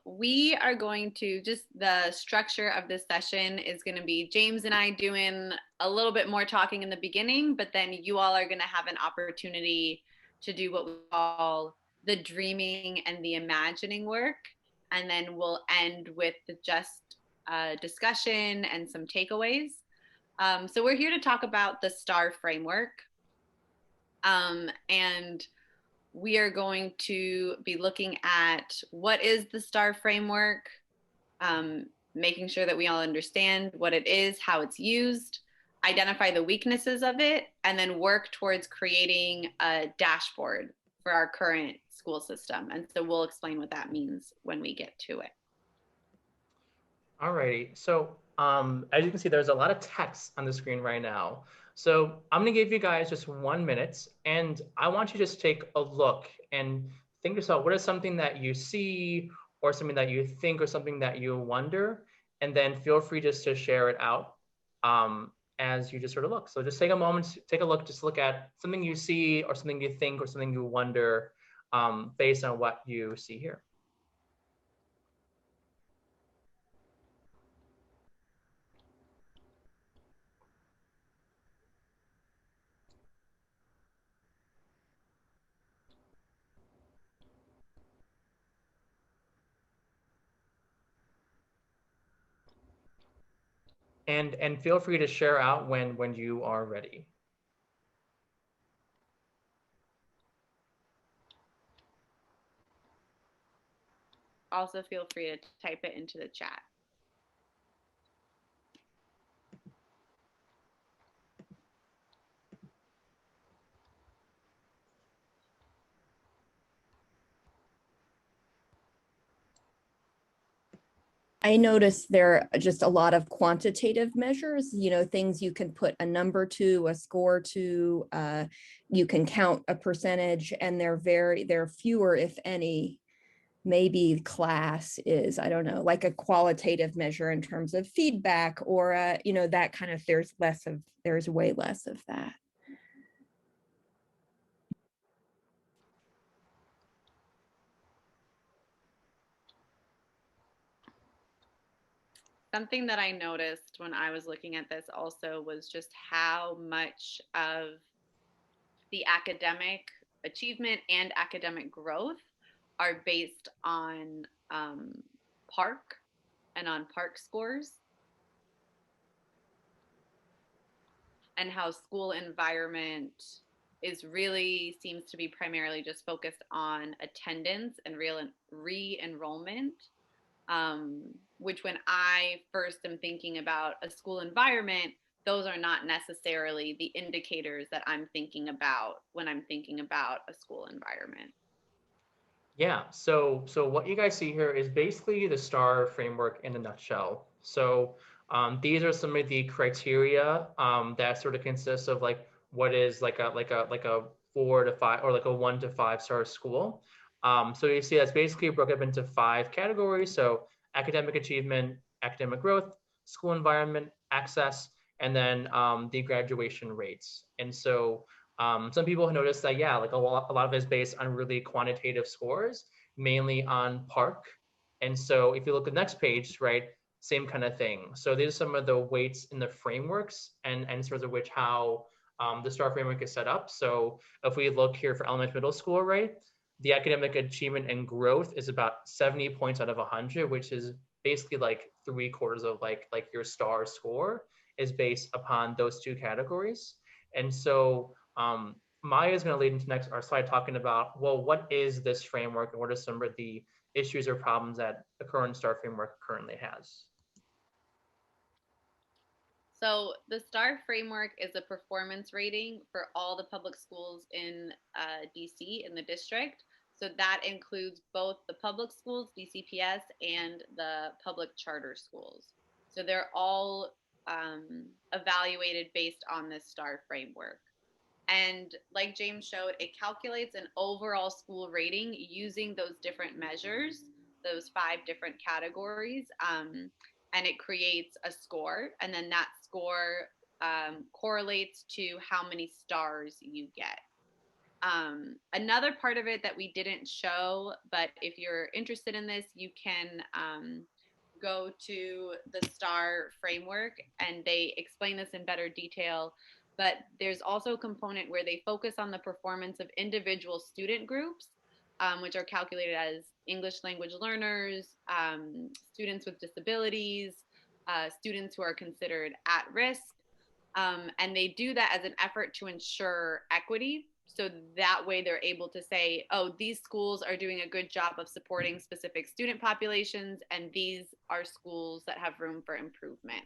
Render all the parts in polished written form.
We are going to the structure of this session is going to be James and I doing a little bit more talking in the beginning, but then you all are going to have an opportunity to do what we call the dreaming and the imagining work. And then we'll end with just discussion and some takeaways. So we're here to talk about the STAR framework. And we are going to be looking at what is the STAR framework, making sure that we all understand what it is, how it's used, identify the weaknesses of it, and then work towards creating a dashboard for our current school system. And so we'll explain what that means when we get to it. Alrighty, so as you can see, there's a lot of text on the screen right now. So I'm gonna give you guys just 1 minute, and I want you to just take a look and think to yourself, what is something that you see, or something that you think, or something that you wonder, and then feel free just to share it out as you just sort of look. So just take a moment, take a look, just look at something you see, or something you think, or something you wonder based on what you see here. And feel free to share out when you are ready. Also, feel free to type it into the chat. I noticed there are just a lot of quantitative measures, things you can put a number to, a score to, you can count a percentage, and they're fewer, if any. Maybe class is, I don't know, like a qualitative measure in terms of feedback or, that kind of, there's way less of that. Something that I noticed when I was looking at this also was just how much of the academic achievement and academic growth are based on PARC and on PARC scores, and how school environment seems to be primarily just focused on attendance and re-enrollment, which when I first am thinking about a school environment, those are not necessarily the indicators that I'm thinking about when I'm thinking about a school environment. Yeah, so what you guys see here is basically the STAR framework in a nutshell. So these are some of the criteria that sort of consists of like what is like a 4 to 5 or like a 1 to 5 star school. So you see that's basically broken up into 5 categories. So academic achievement, academic growth, school environment, access, and then the graduation rates. And so some people have noticed that, yeah, like a lot of it is based on really quantitative scores, mainly on PARC. And so if you look at the next page, right, same kind of thing. So these are some of the weights in the frameworks and sort of which how the STAR framework is set up. So if we look here for elementary middle school, right, the academic achievement and growth is about 70 points out of 100, which is basically like 3/4 of like your STAR score is based upon those 2 categories. And so Maya is going to lead into next our slide talking about, well, what is this framework and what are some of the issues or problems that the current STAR framework currently has? So the STAR framework is a performance rating for all the public schools in DC, in the district. So that includes both the public schools, DCPS, and the public charter schools. So they're all evaluated based on this STAR framework. And like James showed, it calculates an overall school rating using those different measures, those 5 different categories, and it creates a score. And then that score correlates to how many stars you get. Another part of it that we didn't show, but if you're interested in this, you can go to the STAR framework and they explain this in better detail. But there's also a component where they focus on the performance of individual student groups, which are calculated as English language learners, students with disabilities, students who are considered at risk. And they do that as an effort to ensure equity. So that way they're able to say, oh, these schools are doing a good job of supporting specific student populations, and these are schools that have room for improvement.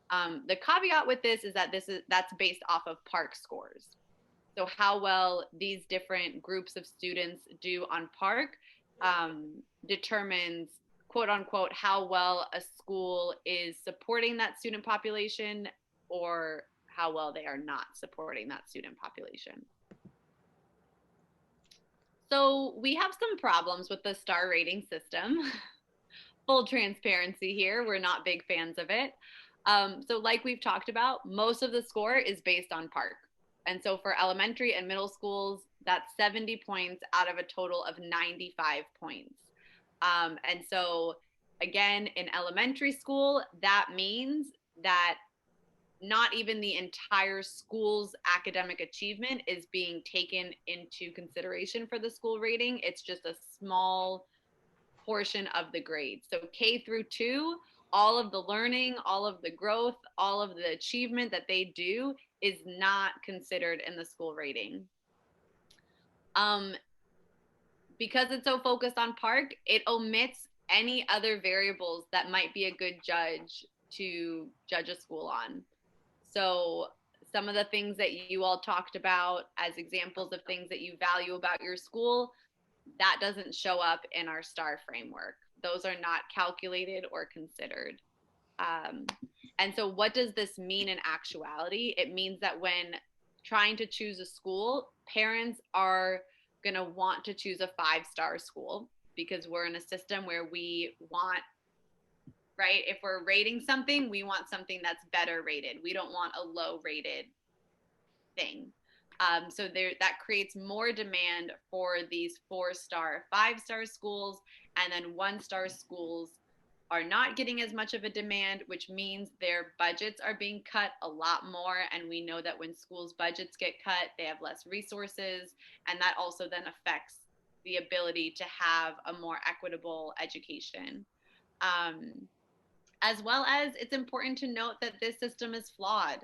The caveat with this is that that's based off of PARCC scores. So how well these different groups of students do on PARCC determines, quote unquote, how well a school is supporting that student population or how well they are not supporting that student population. So we have some problems with the star rating system. Full transparency here, we're not big fans of it. So like we've talked about, most of the score is based on PARCC. And so for elementary and middle schools, that's 70 points out of a total of 95 points. And so again, in elementary school, that means that not even the entire school's academic achievement is being taken into consideration for the school rating. It's just a small portion of the grade. So K through 2, all of the learning, all of the growth, all of the achievement that they do is not considered in the school rating. Because it's so focused on PARCC, it omits any other variables that might be a good judge to judge a school on. So some of the things that you all talked about as examples of things that you value about your school, that doesn't show up in our STAR framework. Those are not calculated or considered. And so what does this mean in actuality? It means that when trying to choose a school, parents are going to want to choose a 5-star school because we're in a system where we want, right? If we're rating something, we want something that's better rated. We don't want a low rated thing. So that creates more demand for these 4-star, 5-star schools, and then 1-star schools are not getting as much of a demand, which means their budgets are being cut a lot more. And we know that when schools' budgets get cut, they have less resources, and that also then affects the ability to have a more equitable education. As well as it's important to note that this system is flawed.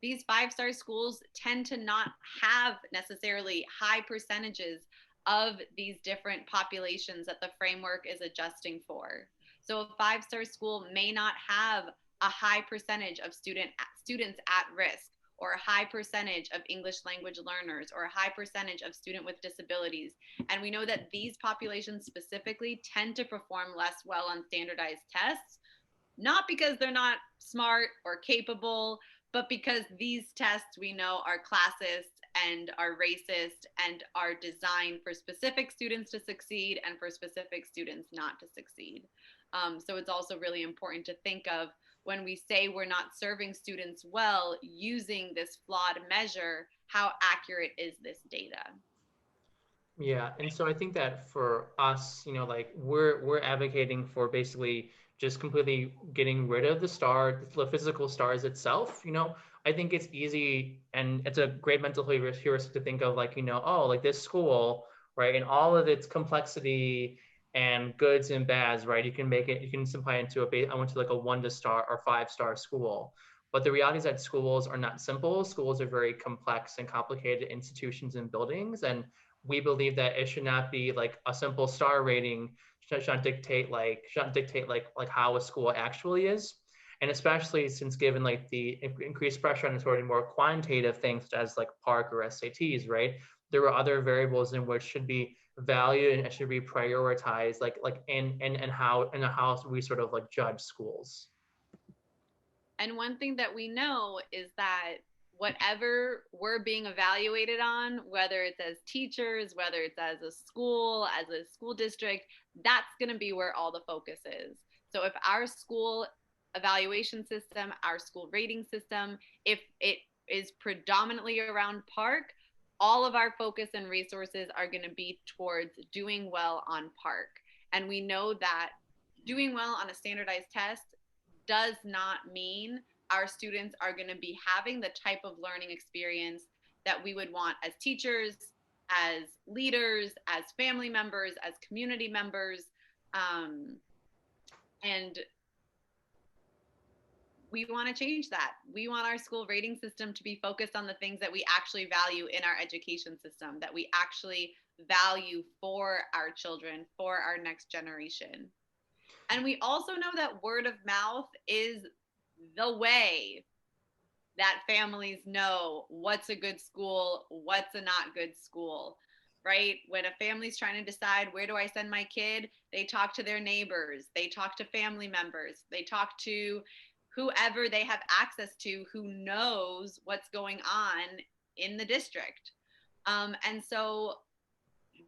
These 5-star schools tend to not have necessarily high percentages of these different populations that the framework is adjusting for. So a 5-star school may not have a high percentage of students at risk, or a high percentage of English language learners, or a high percentage of students with disabilities. And we know that these populations specifically tend to perform less well on standardized tests, not because they're not smart or capable, but because these tests we know are classist and are racist and are designed for specific students to succeed and for specific students not to succeed. So it's also really important to think of when we say we're not serving students well using this flawed measure, how accurate is this data? Yeah, and so I think that for us, like we're advocating for basically just completely getting rid of the physical stars itself. I think it's easy and it's a great mental heuristic to think of like, oh, like this school, right, and all of its complexity and goods and bads, right? You can simplify it into I went to like a 1-star or 5-star school. But the reality is that schools are not simple. Schools are very complex and complicated institutions and buildings, and we believe that it should not be like a simple star rating should not dictate like how a school actually is. And especially since given like the increased pressure on sort of more quantitative things as like PARCC or SATs, right? There are other variables in which should be valued and should be prioritized, like and how we sort of like judge schools. And one thing that we know is that whatever we're being evaluated on, whether it's as teachers, whether it's as a school district, that's going to be where all the focus is. So if our school evaluation system, our school rating system, if it is predominantly around PARCC, all of our focus and resources are going to be towards doing well on PARCC. And we know that doing well on a standardized test does not mean our students are going to be having the type of learning experience that we would want as teachers, as leaders, as family members, as community members. And we want to change that. We want our school rating system to be focused on the things that we actually value in our education system, that we actually value for our children, for our next generation. And we also know that word of mouth is the way that families know what's a good school, what's a not good school, right? When a family's trying to decide where do I send my kid, they talk to their neighbors, they talk to family members, they talk to whoever they have access to who knows what's going on in the district. And so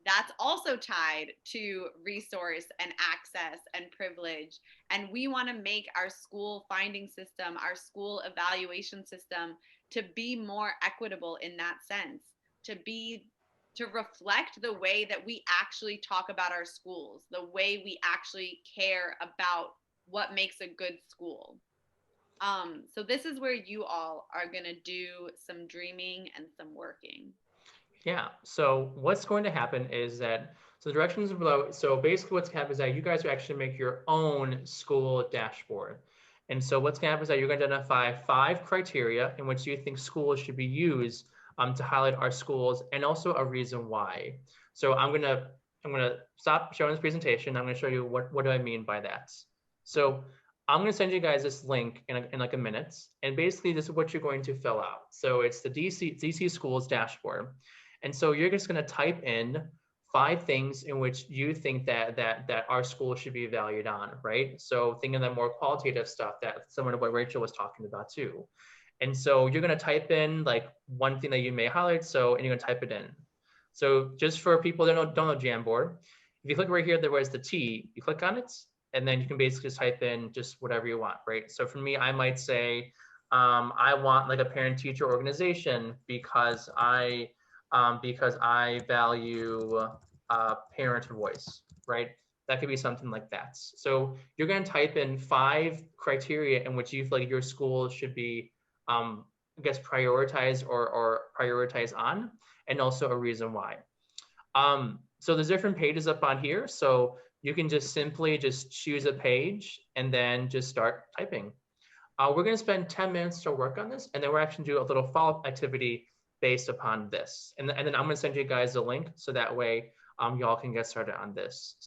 that's also tied to resource and access and privilege. And we want to make our school finding system, our school evaluation system, to be more equitable in that sense, to reflect the way that we actually talk about our schools, the way we actually care about what makes a good school. So this is where you all are going to do some dreaming and some working. Yeah, so what's going to happen is that, so the directions are below. So basically what's going to happen is that you guys will actually make your own school dashboard. And so what's going to happen is that you're going to identify 5 criteria in which you think schools should be used to highlight our schools, and also a reason why. So I'm gonna stop showing this presentation. I'm going to show you what do I mean by that. So I'm going to send you guys this link in like a minute. And basically this is what you're going to fill out. So it's the DC schools dashboard. And so you're just going to type in 5 things in which you think that our school should be valued on, right? So think of the more qualitative stuff, that similar to what Rachel was talking about too. And so you're going to type in like one thing that you may highlight. So, and you're going to type it in. So just for people that don't know Jamboard, if you click right here, there is the T, you click on it, and then you can basically just type in just whatever you want, right? So for me, I might say, I want like a parent-teacher organization because I value parent voice, right? That could be something like that. So you're going to type in 5 criteria in which you feel like your school should be, I guess, prioritized or prioritize on, and also a reason why. So there's different pages up on here. So you can just simply just choose a page and then just start typing. We're going to spend 10 minutes to work on this, and then we're actually do a little follow-up activity based upon this. And then I'm going to send you guys a link so that way y'all can get started on this.